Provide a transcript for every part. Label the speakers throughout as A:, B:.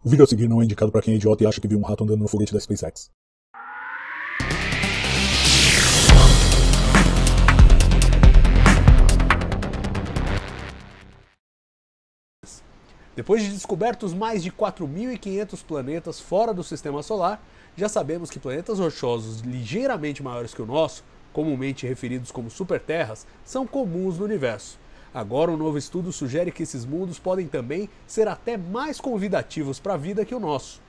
A: O vídeo a seguir não é indicado para quem é idiota e acha que viu um rato andando no foguete da SpaceX.
B: Depois de descobertos mais de 4.500 planetas fora do Sistema Solar, já sabemos que planetas rochosos ligeiramente maiores que o nosso, comumente referidos como superterras, são comuns no universo. Agora, um novo estudo sugere que esses mundos podem também ser até mais convidativos para a vida que o nosso.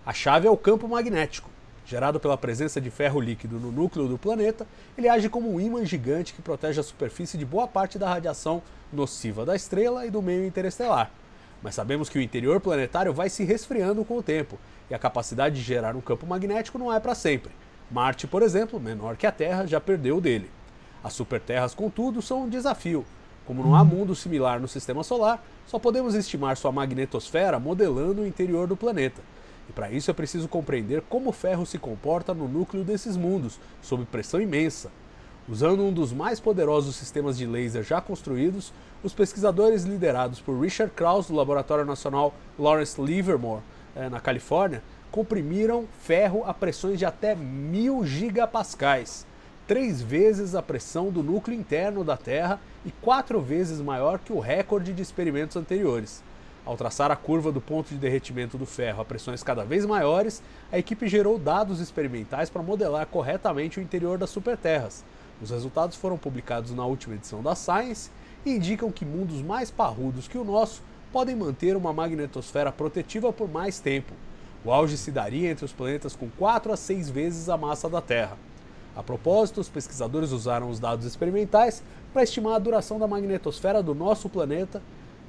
B: A chave é o campo magnético. Gerado pela presença de ferro líquido no núcleo do planeta, ele age como um ímã gigante que protege a superfície de boa parte da radiação nociva da estrela e do meio interestelar. Mas sabemos que o interior planetário vai se resfriando com o tempo, e a capacidade de gerar um campo magnético não é para sempre. Marte, por exemplo, menor que a Terra, já perdeu o dele. As superterras, contudo, são um desafio. Como não há mundo similar no Sistema Solar, só podemos estimar sua magnetosfera modelando o interior do planeta. E para isso é preciso compreender como o ferro se comporta no núcleo desses mundos, sob pressão imensa. Usando um dos mais poderosos sistemas de laser já construídos, os pesquisadores liderados por Richard Krauss, do Laboratório Nacional Lawrence Livermore, na Califórnia, comprimiram ferro a pressões de até 1000 gigapascais, 3 vezes a pressão do núcleo interno da Terra e 4 vezes maior que o recorde de experimentos anteriores. Ao traçar a curva do ponto de derretimento do ferro a pressões cada vez maiores, a equipe gerou dados experimentais para modelar corretamente o interior das superterras. Os resultados foram publicados na última edição da Science e indicam que mundos mais parrudos que o nosso podem manter uma magnetosfera protetiva por mais tempo. O auge se daria entre os planetas com 4 a 6 vezes a massa da Terra. A propósito, os pesquisadores usaram os dados experimentais para estimar a duração da magnetosfera do nosso planeta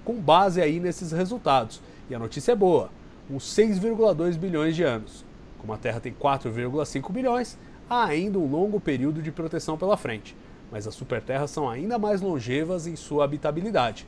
B: com base aí nesses resultados. E a notícia é boa, uns 6,2 bilhões de anos. Como a Terra tem 4,5 bilhões, há ainda um longo período de proteção pela frente, mas as superterras são ainda mais longevas em sua habitabilidade.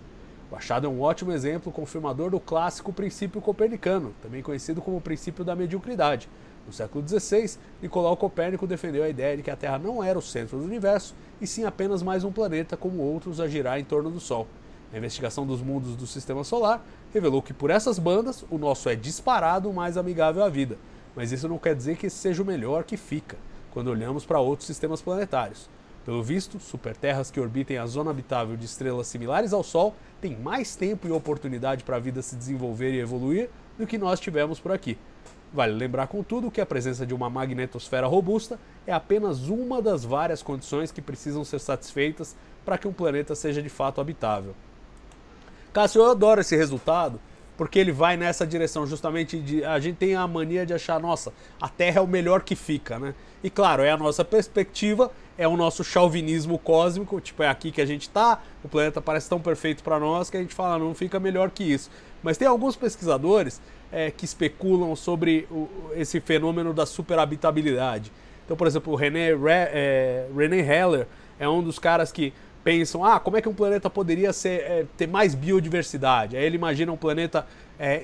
B: O achado é um ótimo exemplo confirmador do clássico princípio copernicano, também conhecido como o princípio da mediocridade. No século XVI, Nicolau Copérnico defendeu a ideia de que a Terra não era o centro do universo, e sim apenas mais um planeta como outros a girar em torno do Sol. A investigação dos mundos do Sistema Solar revelou que por essas bandas, o nosso é disparado o mais amigável à vida, mas isso não quer dizer que esse seja o melhor que fica, quando olhamos para outros sistemas planetários. Pelo visto, superterras que orbitem a zona habitável de estrelas similares ao Sol têm mais tempo e oportunidade para a vida se desenvolver e evoluir do que nós tivemos por aqui. Vale lembrar, contudo, que a presença de uma magnetosfera robusta é apenas uma das várias condições que precisam ser satisfeitas para que um planeta seja de fato habitável. Cássio, eu adoro esse resultado, porque ele vai nessa direção justamente de... A gente tem a mania de achar, nossa, a Terra é o melhor que fica, né? E claro, é a nossa perspectiva, é o nosso chauvinismo cósmico, tipo, é aqui que a gente tá, o planeta parece tão perfeito para nós que a gente fala, não fica melhor que isso. Mas tem alguns pesquisadores que especulam sobre esse fenômeno da superhabitabilidade. Então, por exemplo, o René Heller é um dos caras que pensam, como é que um planeta poderia ter mais biodiversidade? Aí ele imagina um planeta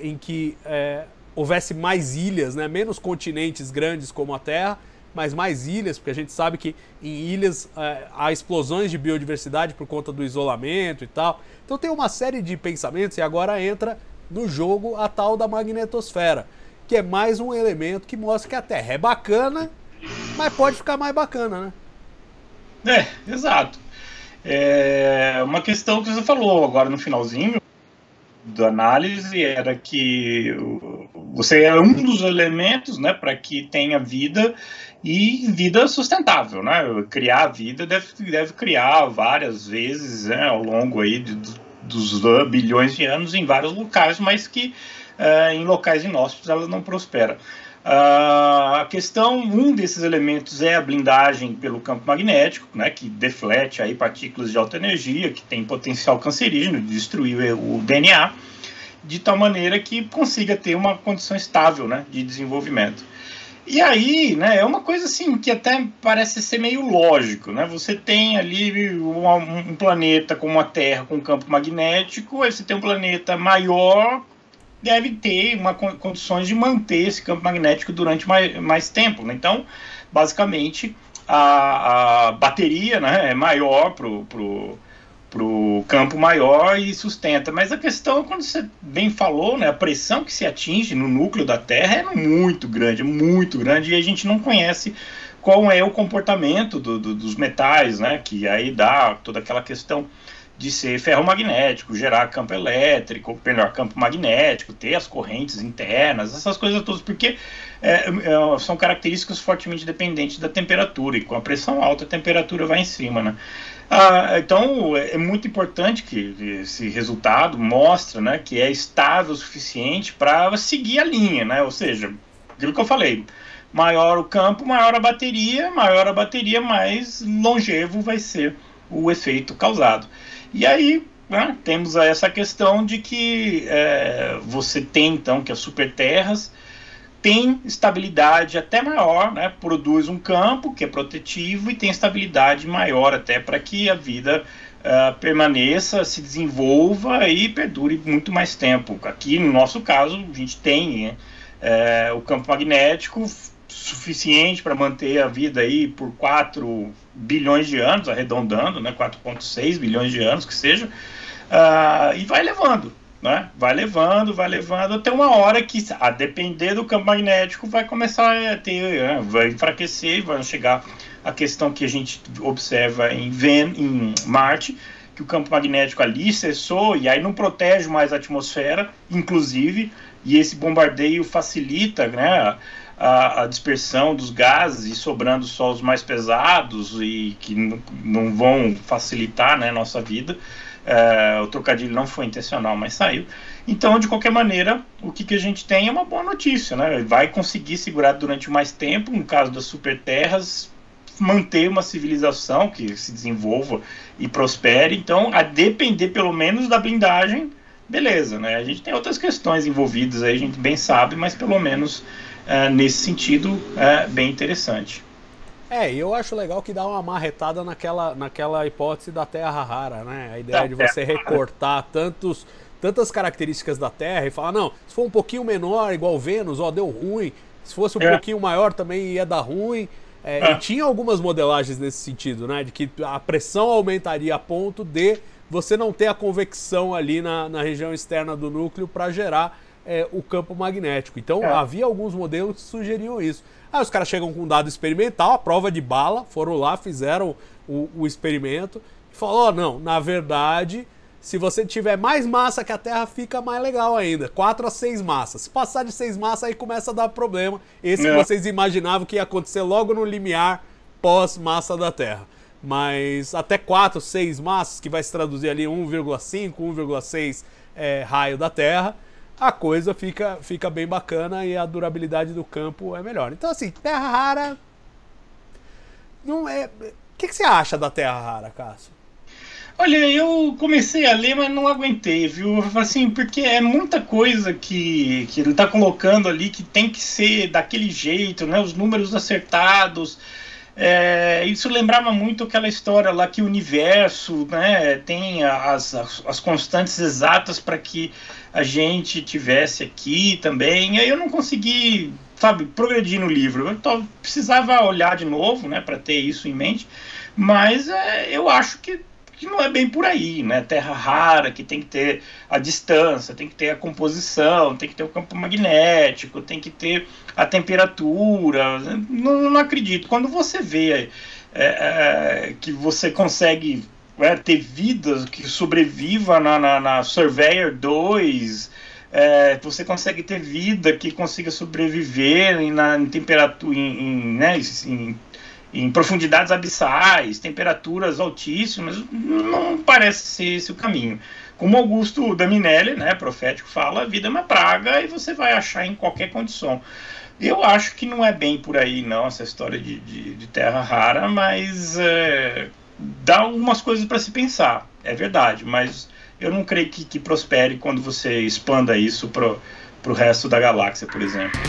B: em que houvesse mais ilhas, né? Menos continentes grandes como a Terra, mas mais ilhas, porque a gente sabe que em ilhas há explosões de biodiversidade por conta do isolamento e tal. Então tem uma série de pensamentos e agora entra no jogo a tal da magnetosfera, que é mais um elemento que mostra que a Terra é bacana, mas pode ficar mais bacana, né?
C: Exato. Uma questão que você falou agora no finalzinho da análise era que você é um dos elementos, né, para que tenha vida e vida sustentável, né? Criar vida deve criar várias vezes, né, ao longo aí dos bilhões de anos em vários locais, mas que em locais inóspitos ela não prospera. A questão, um desses elementos é a blindagem pelo campo magnético, né, que deflete aí partículas de alta energia, que tem potencial cancerígeno de destruir o DNA, de tal maneira que consiga ter uma condição estável, né, de desenvolvimento. E aí, né, é uma coisa assim que até parece ser meio lógico, né? Você tem ali um planeta como a Terra com campo magnético, aí você tem um planeta maior, deve ter condições de manter esse campo magnético durante mais tempo, né? Então, basicamente, a bateria, né, é maior pro campo maior e sustenta. Mas a questão, quando você bem falou, né, a pressão que se atinge no núcleo da Terra é muito grande, e a gente não conhece qual é o comportamento dos metais, né, que aí dá toda aquela questão de ser ferromagnético, gerar campo elétrico, melhor, campo magnético, ter as correntes internas, essas coisas todas, porque são características fortemente dependentes da temperatura, e com a pressão alta a temperatura vai em cima, né? Então é muito importante que esse resultado mostre, né, que é estável o suficiente para seguir a linha, né? Ou seja, aquilo que eu falei, maior o campo, maior a bateria, mais longevo vai ser o efeito causado. E aí, né, temos essa questão de que você tem, então, que as superterras têm estabilidade até maior, né, produz um campo que é protetivo e tem estabilidade maior até para que a vida permaneça, se desenvolva e perdure muito mais tempo. Aqui, no nosso caso, a gente tem o campo magnético suficiente para manter a vida aí por 4 bilhões de anos, arredondando, né, 4,6 bilhões de anos que seja, e vai levando, né, vai levando até uma hora que, a depender do campo magnético, vai começar a ter, vai enfraquecer, vai chegar a questão que a gente observa em Marte, que o campo magnético ali cessou e aí não protege mais a atmosfera, inclusive, e esse bombardeio facilita, né, a dispersão dos gases e sobrando só os mais pesados e que não vão facilitar, né, nossa vida. O trocadilho não foi intencional, mas saiu. Então, de qualquer maneira, o que a gente tem é uma boa notícia, né? Vai conseguir segurar durante mais tempo, no caso das superterras, manter uma civilização que se desenvolva e prospere. Então, a depender pelo menos da blindagem, beleza, né? A gente tem outras questões envolvidas aí, a gente bem sabe, mas pelo menos nesse sentido é bem interessante.
B: E eu acho legal que dá uma marretada naquela hipótese da Terra rara, né? A ideia de você recortar tantas características da Terra e falar, não, se for um pouquinho menor, igual Vênus, deu ruim. Se fosse um pouquinho maior, também ia dar ruim. E tinha algumas modelagens nesse sentido, né? De que a pressão aumentaria a ponto de você não ter a convecção ali na região externa do núcleo para gerar o campo magnético. Então, havia alguns modelos que sugeriam isso. Aí os caras chegam com um dado experimental, a prova de bala, foram lá, fizeram o experimento e falaram, não, na verdade, se você tiver mais massa que a Terra, fica mais legal ainda. 4 a 6 massas. Se passar de 6 massas, aí começa a dar problema. Esse que vocês imaginavam que ia acontecer logo no limiar pós-massa da Terra. Mas até 4, 6 massas, que vai se traduzir ali 1,5, 1,6 raio da Terra, a coisa fica bem bacana e a durabilidade do campo é melhor. Então, assim, Terra rara não é... O que você acha da Terra rara, Cássio?
C: Olha, eu comecei a ler, mas não aguentei, viu? Assim, porque é muita coisa que ele está colocando ali que tem que ser daquele jeito, né? Os números acertados. Isso lembrava muito aquela história lá que o universo, né, tem as constantes exatas para que a gente tivesse aqui também. E aí eu não consegui, sabe, progredir no livro. Eu precisava olhar de novo, né, para ter isso em mente. Mas eu acho que não é bem por aí, né? Terra rara, que tem que ter a distância, tem que ter a composição, tem que ter o campo magnético, tem que ter a temperatura. Não acredito. Quando você vê que você consegue ter vidas que sobreviva na Surveyor 2, você consegue ter vida que consiga sobreviver em temperatura, em profundidades abissais, temperaturas altíssimas, não parece ser esse o caminho. Como Augusto Daminelli, né, profético, fala, a vida é uma praga e você vai achar em qualquer condição. Eu acho que não é bem por aí, não, essa história de terra rara, mas dá algumas coisas para se pensar, é verdade, mas eu não creio que prospere quando você expanda isso para o resto da galáxia, por exemplo.